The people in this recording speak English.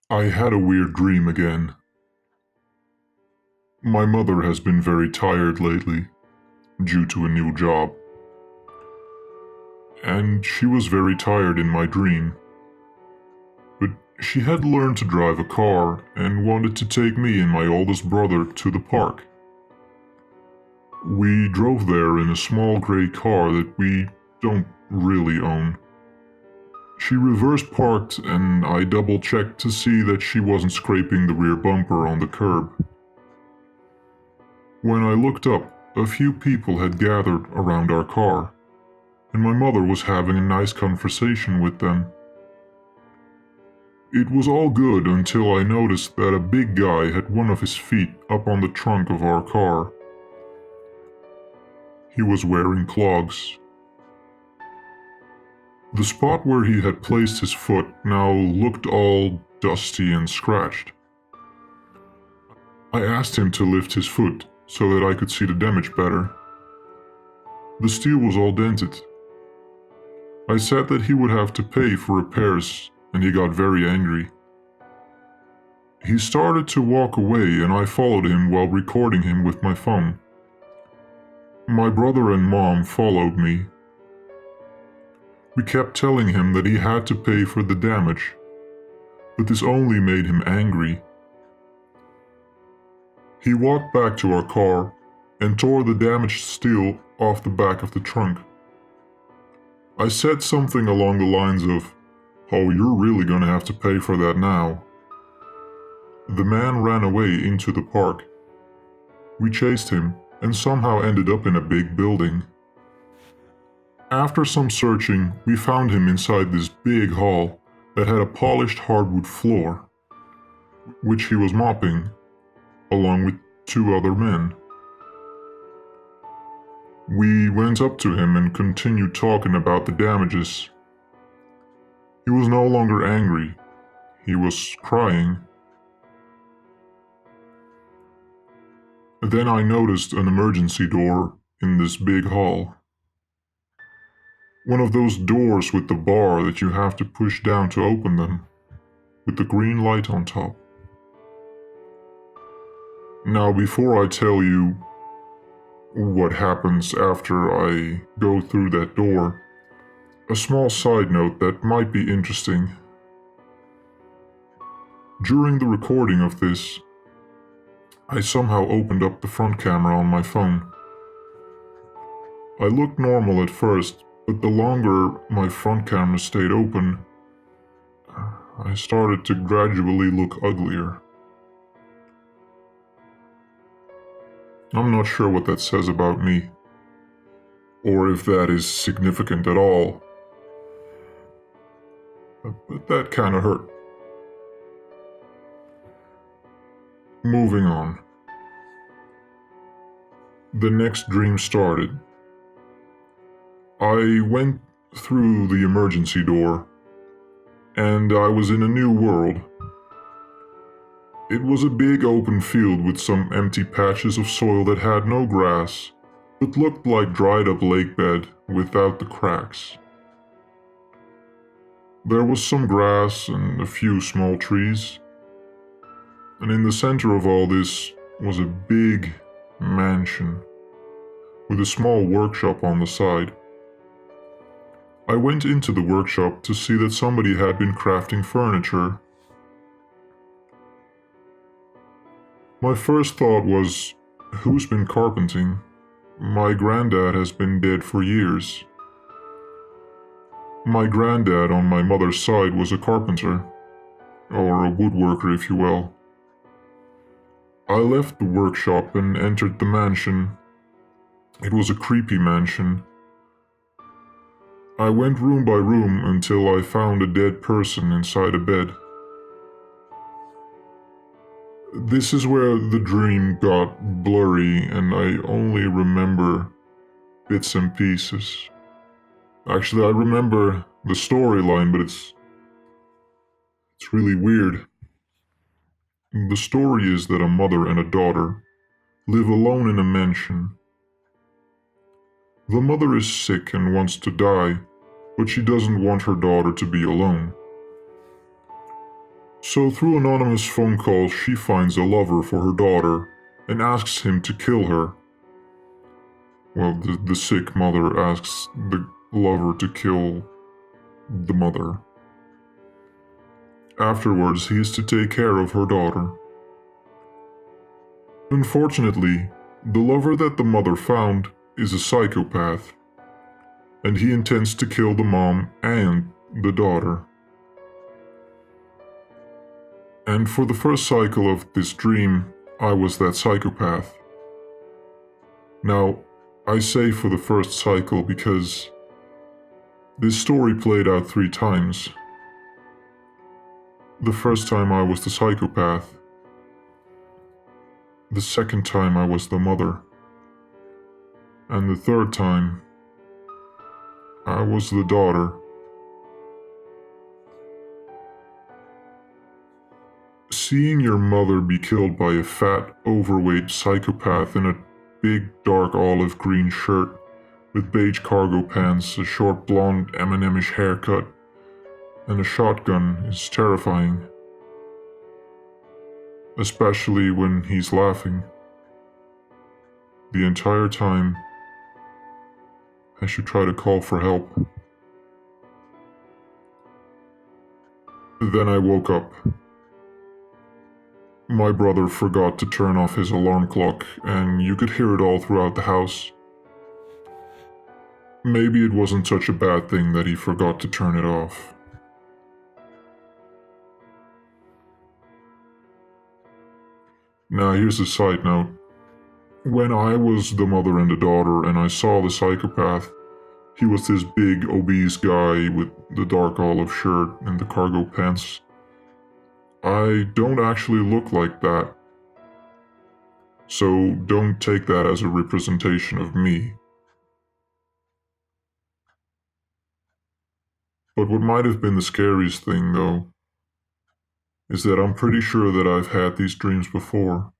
I had a weird dream again. My mother has been very tired lately, due to a new job. And she was very tired in my dream. But she had learned to drive a car and wanted to take me and my oldest brother to the park. We drove there in a small gray car that we don't really own. She reverse parked and I double checked to see that she wasn't scraping the rear bumper on the curb. When I looked up, a few people had gathered around our car, and my mother was having a nice conversation with them. It was all good until I noticed that a big guy had one of his feet up on the trunk of our car. He was wearing clogs. The spot where he had placed his foot now looked all dusty and scratched. I asked him to lift his foot so that I could see the damage better. The steel was all dented. I said that he would have to pay for repairs, and he got very angry. He started to walk away and I followed him while recording him with my phone. My brother and mom followed me. We kept telling him that he had to pay for the damage, but this only made him angry. He walked back to our car and tore the damaged steel off the back of the trunk. I said something along the lines of, "Oh, you're really gonna have to pay for that now." The man ran away into the park. We chased him and somehow ended up in a big building. After some searching, we found him inside this big hall that had a polished hardwood floor, which he was mopping, along with two other men. We went up to him and continued talking about the damages. He was no longer angry. He was crying. Then I noticed an emergency door in this big hall. One of those doors with the bar that you have to push down to open them, with the green light on top. Now, before I tell you what happens after I go through that door, a small side note that might be interesting. During the recording of this, I somehow opened up the front camera on my phone. I looked normal at first, but the longer my front camera stayed open, I started to gradually look uglier. I'm not sure what that says about me, or if that is significant at all, but that kinda hurt. Moving on. The next dream started. I went through the emergency door, and I was in a new world. It was a big open field with some empty patches of soil that had no grass, but looked like dried up lake bed without the cracks. There was some grass and a few small trees, and in the center of all this was a big mansion with a small workshop on the side. I went into the workshop to see that somebody had been crafting furniture. My first thought was, who's been carpenting? My granddad has been dead for years. My granddad on my mother's side was a carpenter, or a woodworker if you will. I left the workshop and entered the mansion. It was a creepy mansion. I went room by room until I found a dead person inside a bed. This is where the dream got blurry and I only remember bits and pieces. Actually, I remember the storyline, but it's really weird. The story is that a mother and a daughter live alone in a mansion. The mother is sick and wants to die, but she doesn't want her daughter to be alone. So through anonymous phone calls, she finds a lover for her daughter and asks him to kill her. Well, the sick mother asks the lover to kill the mother. Afterwards, he is to take care of her daughter. Unfortunately, the lover that the mother found is a psychopath, and he intends to kill the mom and the daughter. And for the first cycle of this dream, I was that psychopath. Now, I say for the first cycle because this story played out 3 times. The first time I was the psychopath. The second time I was the mother. And the third time, I was the daughter. Seeing your mother be killed by a fat, overweight psychopath in a big, dark olive green shirt with beige cargo pants, a short blonde M&M-ish haircut, and a shotgun is terrifying. Especially when he's laughing. The entire time, I should try to call for help. Then I woke up. My brother forgot to turn off his alarm clock, and you could hear it all throughout the house. Maybe it wasn't such a bad thing that he forgot to turn it off. Now here's a side note. When I was the mother and the daughter and I saw the psychopath, he was this big, obese guy with the dark olive shirt and the cargo pants. I don't actually look like that. So don't take that as a representation of me. But what might have been the scariest thing, though, is that I'm pretty sure that I've had these dreams before.